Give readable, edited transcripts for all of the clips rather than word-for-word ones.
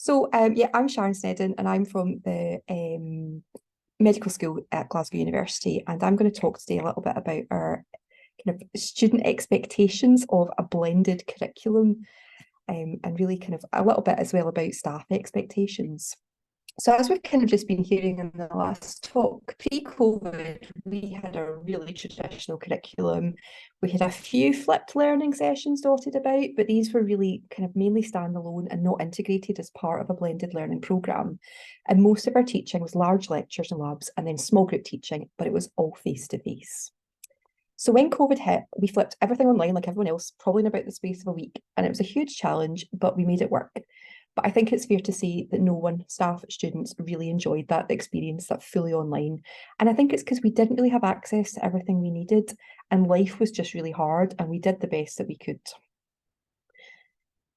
Yeah, I'm Sharon Sneddon and I'm from the medical school at Glasgow University, and I'm going to talk today a little bit about our kind of student expectations of a blended curriculum, and really kind of a little bit as well about staff expectations. So as we've kind of just been hearing in the last talk, pre-COVID, we had a really traditional curriculum. We had a few flipped learning sessions dotted about, but these were really kind of mainly standalone and not integrated as part of a blended learning programme. And most of our teaching was large lectures and labs and then small group teaching, but it was all face-to-face. So when COVID hit, we flipped everything online like everyone else, probably in about the space of a week. And it was a huge challenge, but we made it work. But I think it's fair to say that no one, staff, students, really enjoyed that experience, that fully online. And I think it's because we didn't really have access to everything we needed, and life was just really hard, and we did the best that we could.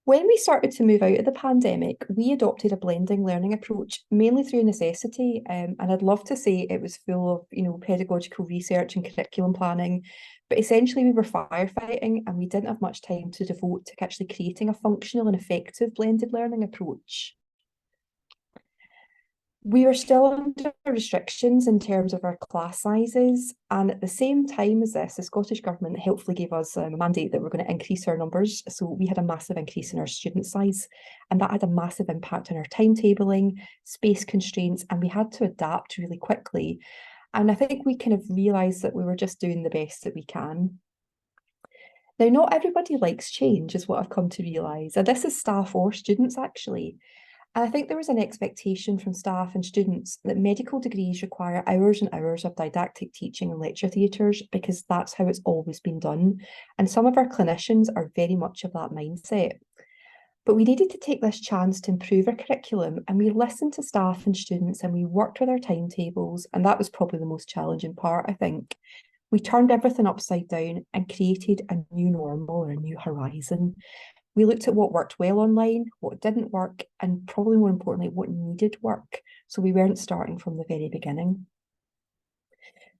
When we started to move out of the pandemic, we adopted a blending learning approach, mainly through necessity. And I'd love to say it was full of, pedagogical research and curriculum planning, but essentially we were firefighting and we didn't have much time to devote to actually creating a functional and effective blended learning approach. We were still under restrictions in terms of our class sizes, and at the same time as this, the Scottish Government helpfully gave us a mandate that we're going to increase our numbers. So we had a massive increase in our student size, and that had a massive impact on our timetabling, space constraints, and we had to adapt really quickly. And I think we kind of realised that we were just doing the best that we can. Now, not everybody likes change, is what I've come to realise, and this is staff or students actually. And I think there was an expectation from staff and students that medical degrees require hours and hours of didactic teaching and lecture theatres because that's how it's always been done. And some of our clinicians are very much of that mindset. But we needed to take this chance to improve our curriculum, and we listened to staff and students and we worked with our timetables, and that was probably the most challenging part, I think. We turned everything upside down and created a new normal or a new horizon. We looked at what worked well online, what didn't work, and probably more importantly, what needed work. So we weren't starting from the very beginning.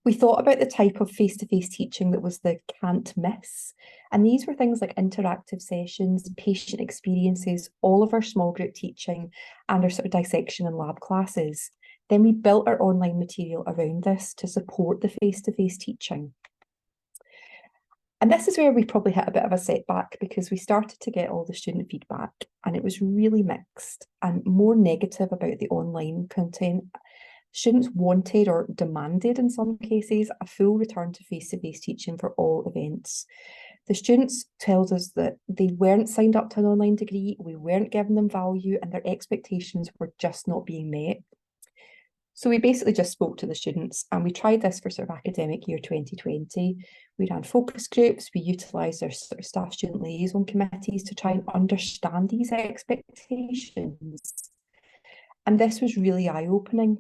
We thought about the type of face-to-face teaching that was the can't miss. And these were things like interactive sessions, patient experiences, all of our small group teaching, and our sort of dissection and lab classes. Then we built our online material around this to support the face-to-face teaching. And this is where we probably hit a bit of a setback because we started to get all the student feedback and it was really mixed and more negative about the online content. Students wanted or demanded in some cases a full return to face-to-face teaching for all events. The students told us that they weren't signed up to an online degree, we weren't giving them value, and their expectations were just not being met. So we basically just spoke to the students and we tried this for sort of academic year 2020. We ran focus groups, we utilised our sort of staff student liaison committees to try and understand these expectations. And this was really eye-opening.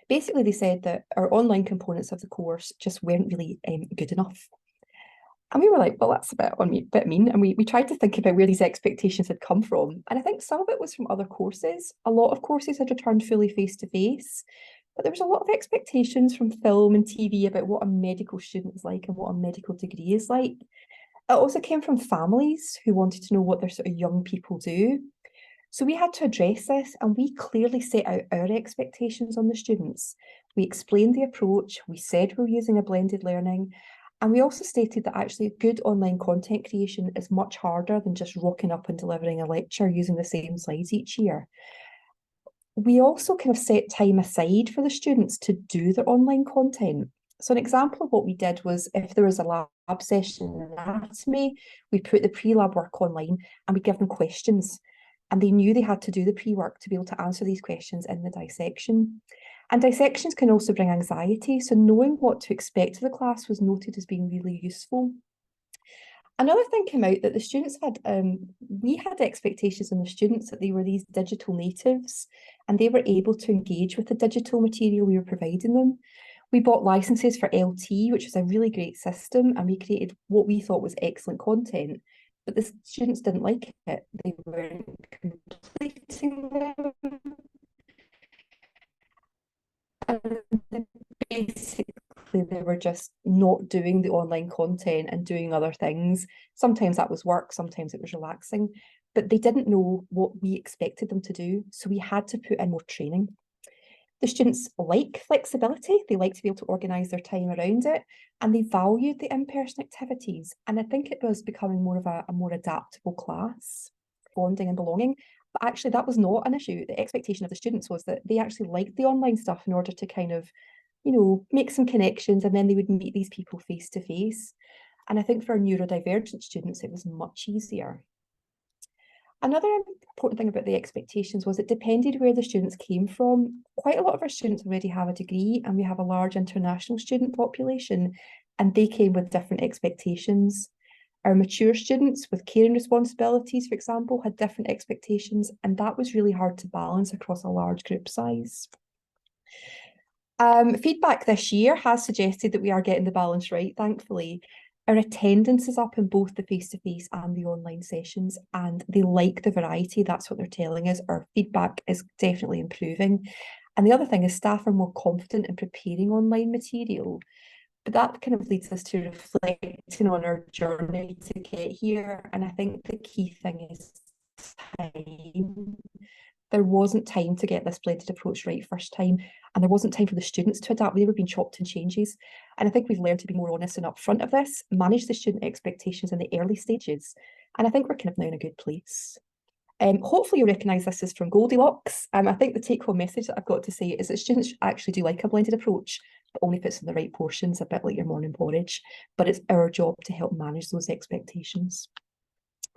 Basically, they said that our online components of the course just weren't really good enough. And we were like, well, that's a bit mean. And we tried to think about where these expectations had come from. And I think some of it was from other courses. A lot of courses had returned fully face-to-face, but there was a lot of expectations from film and TV about what a medical student is like and what a medical degree is like. It also came from families who wanted to know what their sort of young people do. So we had to address this and we clearly set out our expectations on the students. We explained the approach, we said we're using a blended learning, and we also stated that actually good online content creation is much harder than just rocking up and delivering a lecture using the same slides each year. We also kind of set time aside for the students to do their online content. So an example of what we did was if there was a lab session in anatomy, we put the pre-lab work online and we give them questions. And they knew they had to do the pre-work to be able to answer these questions in the dissection. And dissections can also bring anxiety, so knowing what to expect of the class was noted as being really useful. Another thing came out that the students had, we had expectations on the students that they were these digital natives and they were able to engage with the digital material we were providing them. We bought licenses for LT, which was a really great system, and we created what we thought was excellent content. But the students didn't like it. They weren't completing them. And basically, they were just not doing the online content and doing other things. Sometimes that was work, sometimes it was relaxing. but they didn't know what we expected them to do. So we had to put in more training. The students like flexibility. They like to be able to organise their time around it, and they valued the in-person activities. And I think it was becoming more of a more adaptable class, bonding and belonging. But actually, that was not an issue. The expectation of the students was that they actually liked the online stuff in order to kind of, make some connections, and then they would meet these people face to face. And I think for neurodivergent students, it was much easier. Another important thing about the expectations was it depended where the students came from. Quite a lot of our students already have a degree, and we have a large international student population, and they came with different expectations. Our mature students with caring responsibilities, for example, had different expectations, and that was really hard to balance across a large group size. Feedback this year has suggested that we are getting the balance right, thankfully. Our attendance is up in both the face-to-face and the online sessions, and they like the variety. That's what they're telling us. Our feedback is definitely improving. And the other thing is staff are more confident in preparing online material. But that kind of leads us to reflecting on our journey to get here. And I think the key thing is time. There wasn't time to get this blended approach right first time, and there wasn't time for the students to adapt. They were being chopped and changes. And I think we've learned to be more honest and upfront of this, manage the student expectations in the early stages. And I think we're kind of now in a good place. Hopefully you'll recognise this is from Goldilocks. I think the take-home message that I've got to say is that students actually do like a blended approach, but only if it's in the right portions, a bit like your morning porridge. But it's our job to help manage those expectations.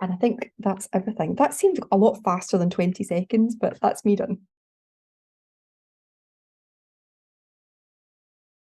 And I think that's everything. That seemed a lot faster than 20 seconds, but that's me done.